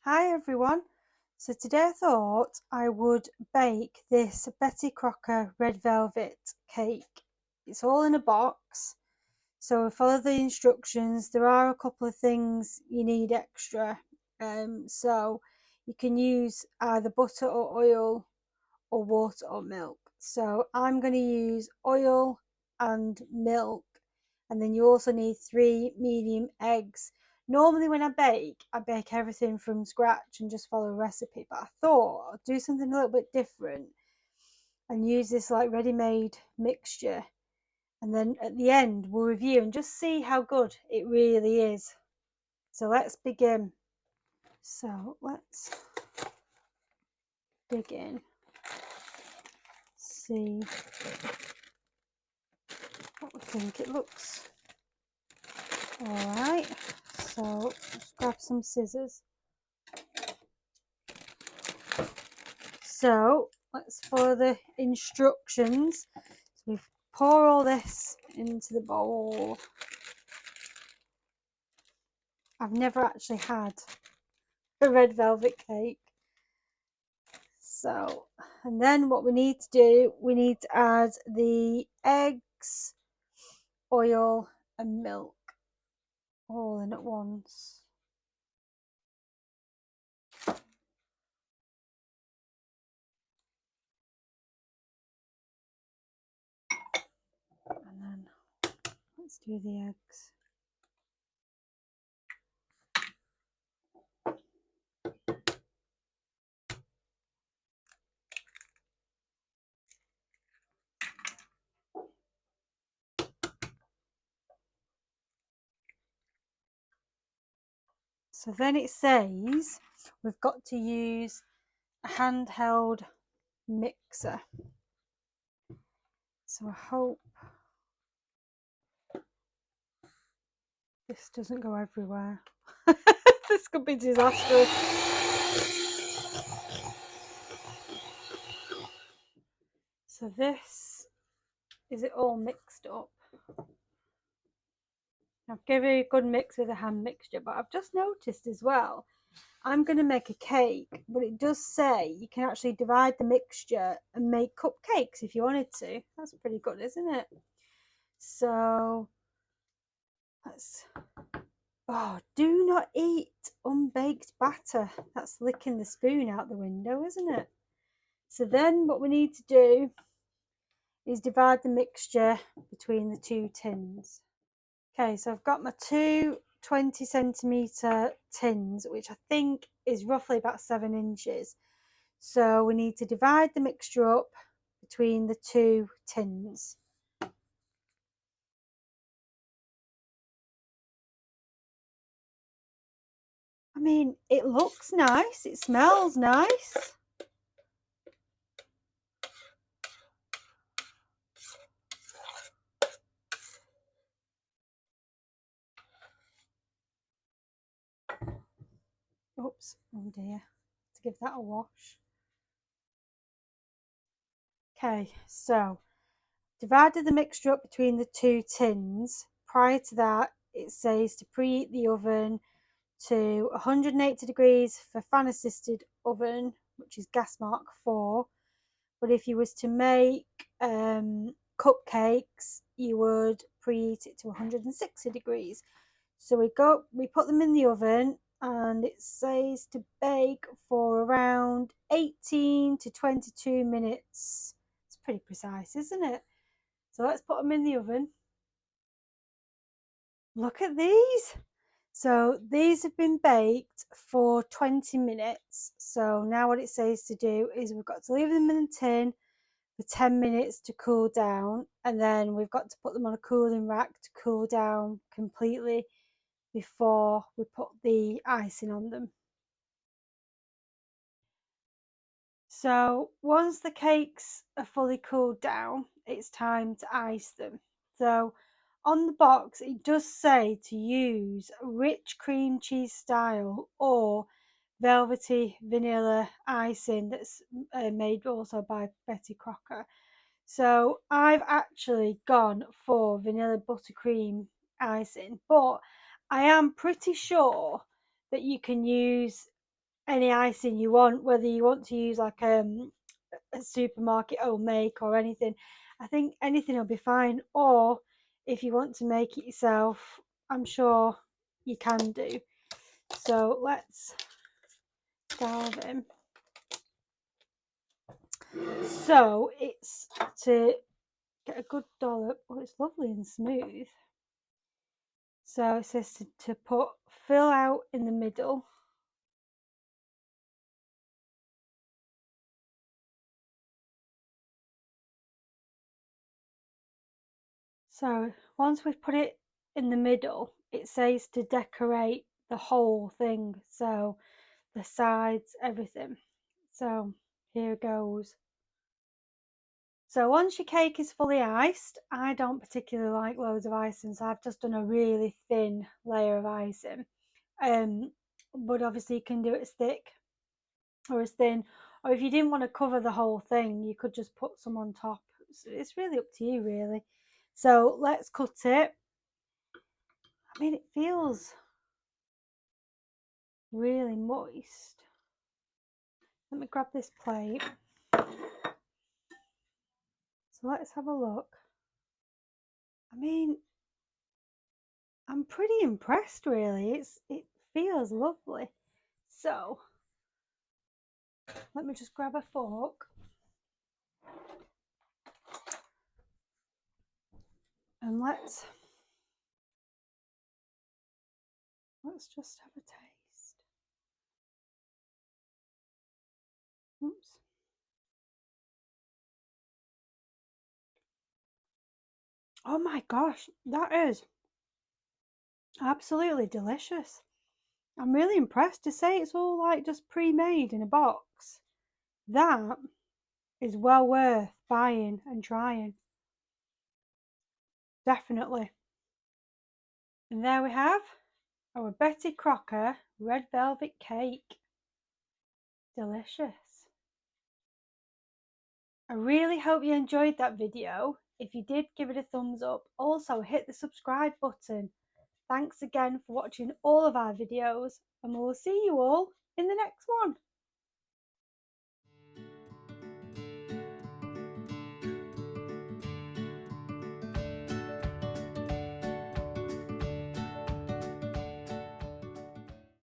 Hi everyone. So today I thought I would bake this Betty Crocker red velvet cake. It's all in a box. So follow the instructions. There are a couple of things you need extra. So you can use either butter or oil or water or milk. So I'm going to use oil and milk, and then you also need 3 medium eggs. Normally when I bake everything from scratch and just follow a recipe, but I thought I'd do something a little bit different and use this like ready-made mixture, and then at the end we'll review and just see how good it really is. So let's begin. So let's dig in, see what we think it looks. Alright, so let's grab some scissors. So let's follow the instructions. So we pour all this into the bowl. I've never actually had a red velvet cake. So, and then what we need to do, we need to add the eggs, oil and milk all in at once. And then let's do the eggs. So then it says we've got to use a handheld mixer. So I hope this doesn't go everywhere. This could be disastrous. So this is it all mixed up. I've given it a good mix with a hand mixture, but I've just noticed as well, I'm going to make a cake, but it does say you can actually divide the mixture and make cupcakes if you wanted to. That's pretty good, isn't it? So let's... Oh, do not eat unbaked batter. That's licking the spoon out the window, isn't it? So then what we need to do is divide the mixture between the two tins. Okay, so I've got my two 20cm tins, which I think is roughly about 7 inches. So we need to divide the mixture up between the two tins. I mean, it looks nice, it smells nice. Oops, oh dear, to give that a wash. Okay, so divided the mixture up between the two tins. Prior to that, it says to preheat the oven to 180 degrees for fan assisted oven, which is gas mark 4. But if you was to make cupcakes, you would preheat it to 160 degrees. So we put them in the oven, and it says to bake for around 18 to 22 minutes. It's pretty precise, isn't it? So let's put them in the oven. Look at these. So these have been baked for 20 minutes. So now what it says to do is we've got to leave them in the tin for 10 minutes to cool down, and then we've got to put them on a cooling rack to cool down completely before we put the icing on them. So once the cakes are fully cooled down, it's time to ice them. So on the box it does say to use rich cream cheese style or velvety vanilla icing that's made also by Betty Crocker. So I've actually gone for vanilla buttercream icing, but I am pretty sure that you can use any icing you want, whether you want to use like a supermarket home make or anything. I think anything will be fine. Or if you want to make it yourself, I'm sure you can do. So let's dive in. So it's to get a good dollop. Oh, it's lovely and smooth. So it says to put fill out in the middle. So once we've put it in the middle, it says to decorate the whole thing. So the sides, everything. So here goes. So once your cake is fully iced, I don't particularly like loads of icing, so I've just done a really thin layer of icing. But obviously you can do it as thick or as thin, or if you didn't want to cover the whole thing, you could just put some on top. It's really up to you, really. So let's cut it. I mean, it feels really moist. Let me grab this plate. So let's have a look. I mean, I'm pretty impressed, really. It feels lovely. So let me just grab a fork and let's just have a taste. Oops. Oh my gosh, that is absolutely delicious. I'm really impressed. To say it's all like just pre-made in a box. That is well worth buying and trying. Definitely. And there we have our Betty Crocker red velvet cake. Delicious. I really hope you enjoyed that video. If you did, give it a thumbs up. Also, hit the subscribe button. Thanks again for watching all of our videos, and we'll see you all in the next one.